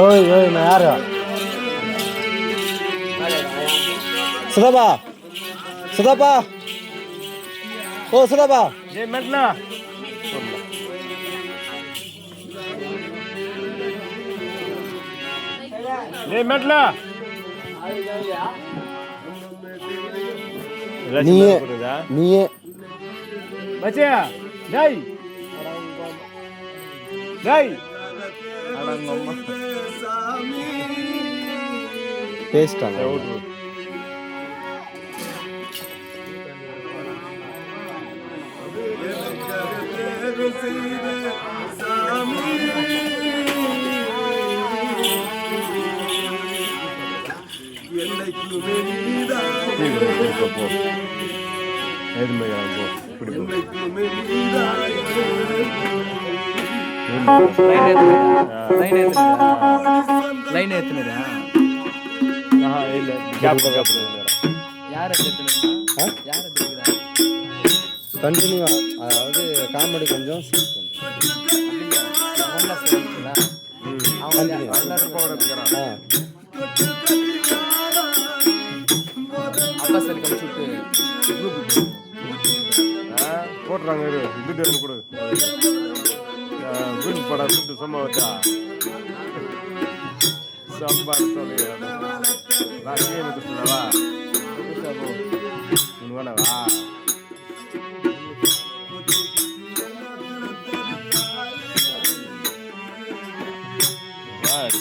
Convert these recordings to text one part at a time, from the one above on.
ஓய் ஓய் நான் யாரு சுதாபா சுதாபா ஓ சுதாபா ஏ மெட்லா ஏ மெட்லா நீயே நீயே பச்சையா டேய் டேய் பேசிட்டாங்க லைன் ஏத்துனதா இல்ல கேப் யார் ஏத்துனதா யார் ஏத்துனதா கண்டினியூவா அதாவது காமெடி கொஞ்சம் அப்பா சரி கமிச்சுட்டு போட்டுறாங்க துட்டு கொடு வீட்டு படம் துட்டு சும்மா வச்சா சாம்பார் சொல்லி ராஜ்யே சொன்னவா வேணவா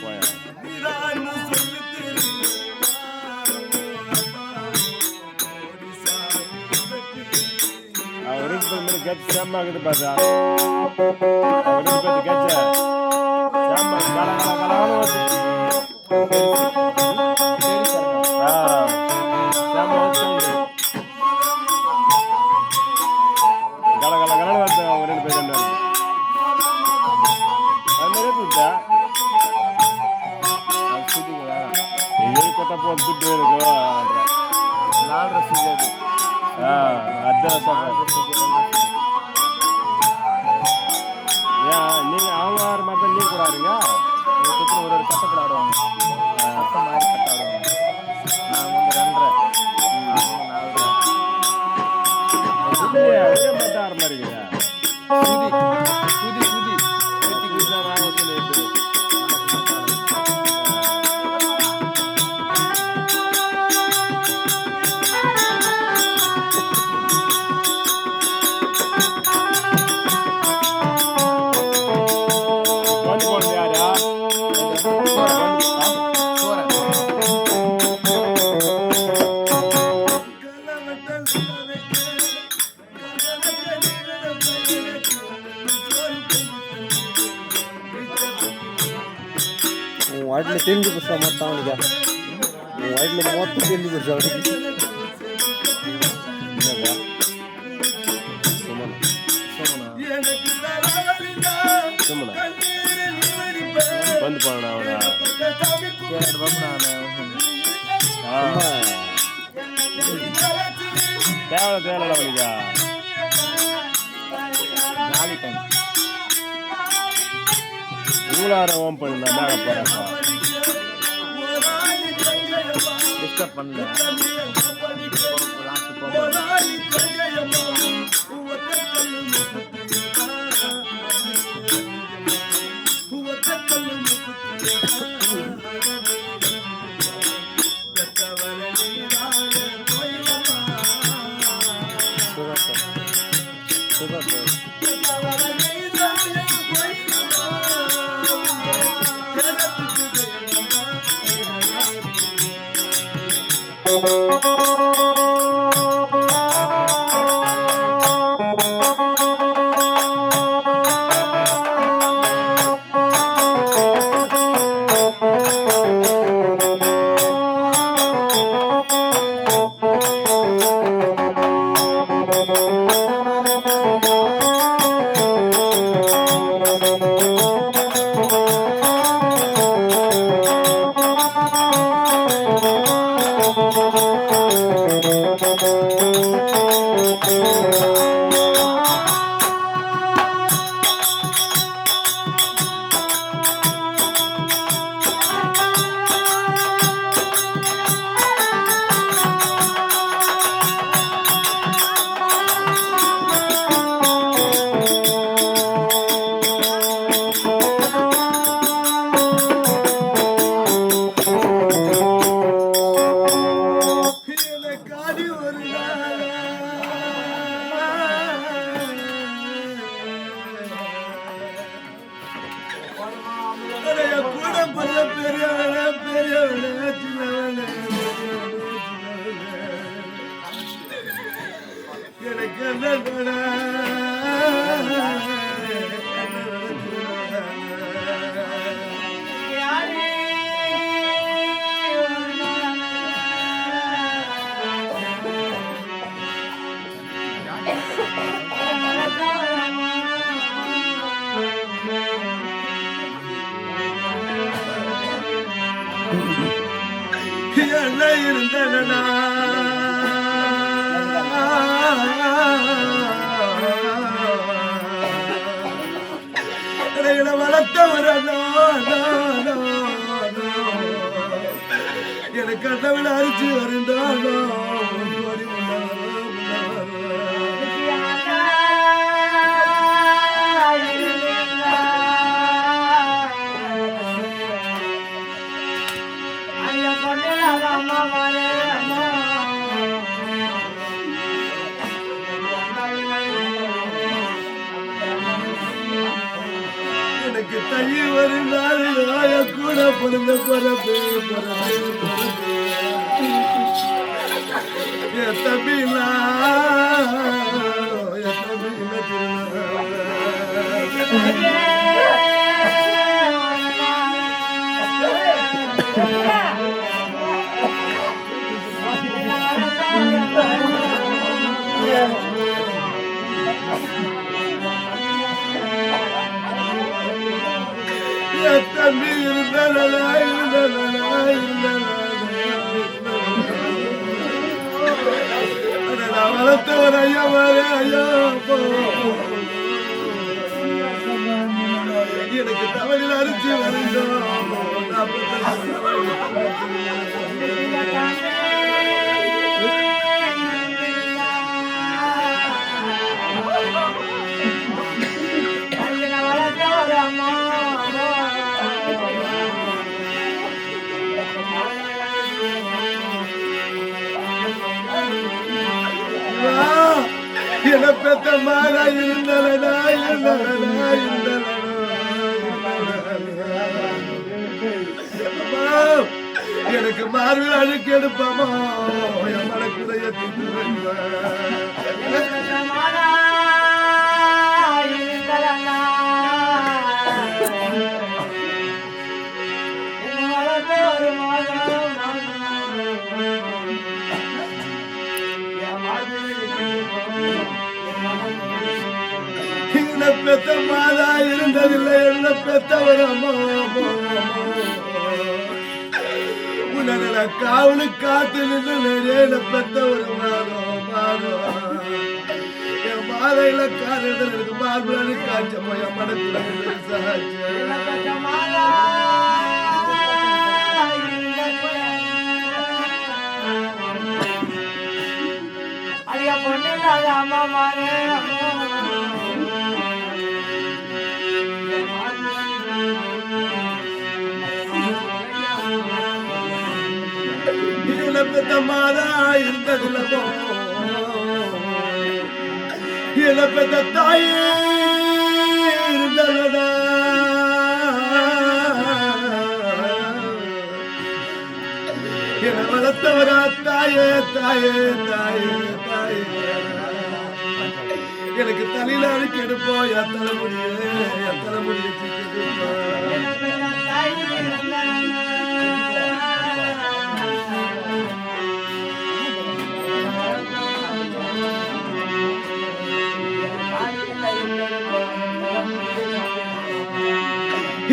போயா get sama gitu pada ini pada gaja sama kalau sama kalau orang pada andere tuda ini kota pun tuda itu நாலு ரசீது அதான் நீங்க அவங்க ஆறு மாதிரி நீங்க கூட ஆடுங்க ஒரு கட்டத்தில் ஆடுவாங்க கட்டம் மாதிரி கட்ட ஆடுவாங்க நான் வந்து 2.5 ஒரே மட்டும் ஆறு மாதிரி சுதி சுதி சுத்தி குடிச்சா சொல்லிட்டு वाइटले तिंडी पुष्पा मत आउने क्या वाइटले मत तिंडी पुष्पा बंद पड़ना होना ஓம் பண்ணா மேல போறாப்பா டிஸ்டர்ப் பண்ணல லாஸ்ட் எனக்கு என்ன என்ன இருந்தனா வளர்த்தவரோ எனக்கு கட்டவில் அரிச்சு வருந்தானோ எனக்கு தைய வருந்தாள் கூட பிறந்த பிறப்பு என் தம்பிலா தம்பி வளர்த்தவர் ஐயா மாறே ஐயா எனக்கு தமிழில் அரிச்சு வருந்தோம் என பெத்த மாறா இருந்தலனா எனக்கு மார்பில் அழுக்கு எடுப்பாமா என் மனக்குறைய பெத்த மாதா இருந்ததில்லை என்ன பெத்தவர் அம்மா உன்ன காவலு காத்து நின்று பெத்தவர் மாதோ என் மாதையில காரணம் எனக்கு மார்பு காய்ச்சப்போ என் மனக்குள்ள பெத்தமாதா இருந்ததில்லமோ பெத்த தாயே இருந்ததா என வளர்த்தவரா தாயே தாயே தாயே தாயே எனக்கு தலையில அழுக்கு எடுப்போம் என் தலைமுடிய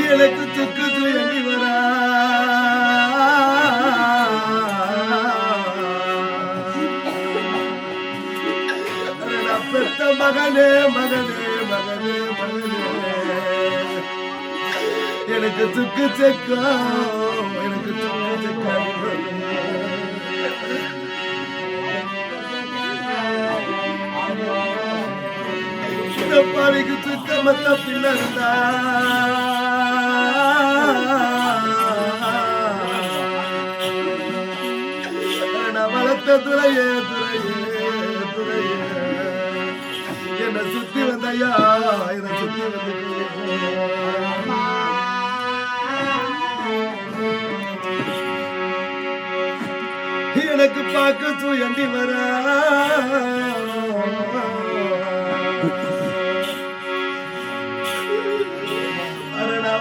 எனக்கு துக்கு தூங்கி வரா பெத்த மகனே மகனே மகனே மகனே எனக்கு துக்கு செக்கா எனக்கு துக்கு செக்கா பாவிக்கு துக்கமத்த பிள்ளா வளர்த்த துறையே என்னை சுத்தி வந்தையா என்னை சுத்தி வந்து எனக்கு பார்க்க சுயந்தி வர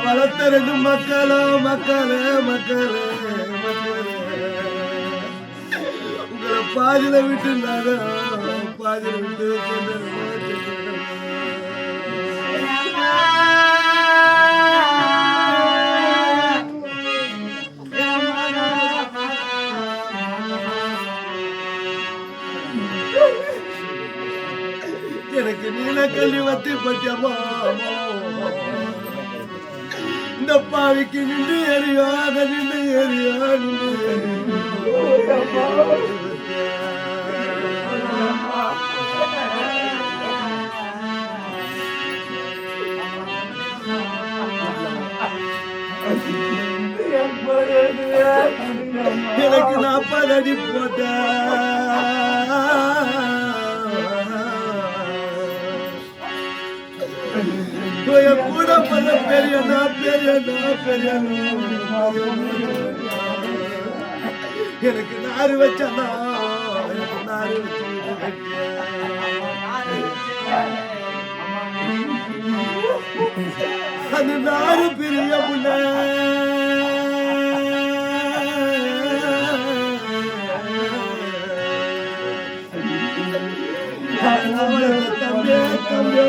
வளர்த்தரது மக்களோ மக்களே மக்களே மக்களே உங்களை பாதியில விட்டு பாதியில விட்டு எனக்கு நீல கல்வி வத்தி பத்தியம்மா இந்த பாவிக்கு நின்று எரியாக நின்று எரியா எனக்கு 40 அடி போட்ட கூட பல பெரியனா பெரியனா பெரியனா எனக்கு நாறு வச்சனா எனக்கு நாறு அது நாறு பிரிய புள்ள தம்பியே தம்பியோ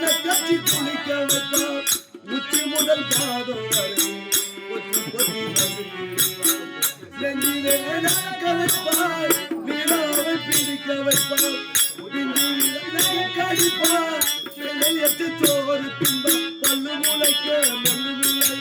கட்சி குளிக்க வைப்பான் உச்சி முதல் பாதம் வரை கொத்தி கொத்தி நெஞ்சிலே நடக்க வைப்பாய் நீராவை பிடிக்க வைப்பான் கடிப்பான் எட்டு சோறு பின்ப பல்லு முளைக்க மல்லு முளை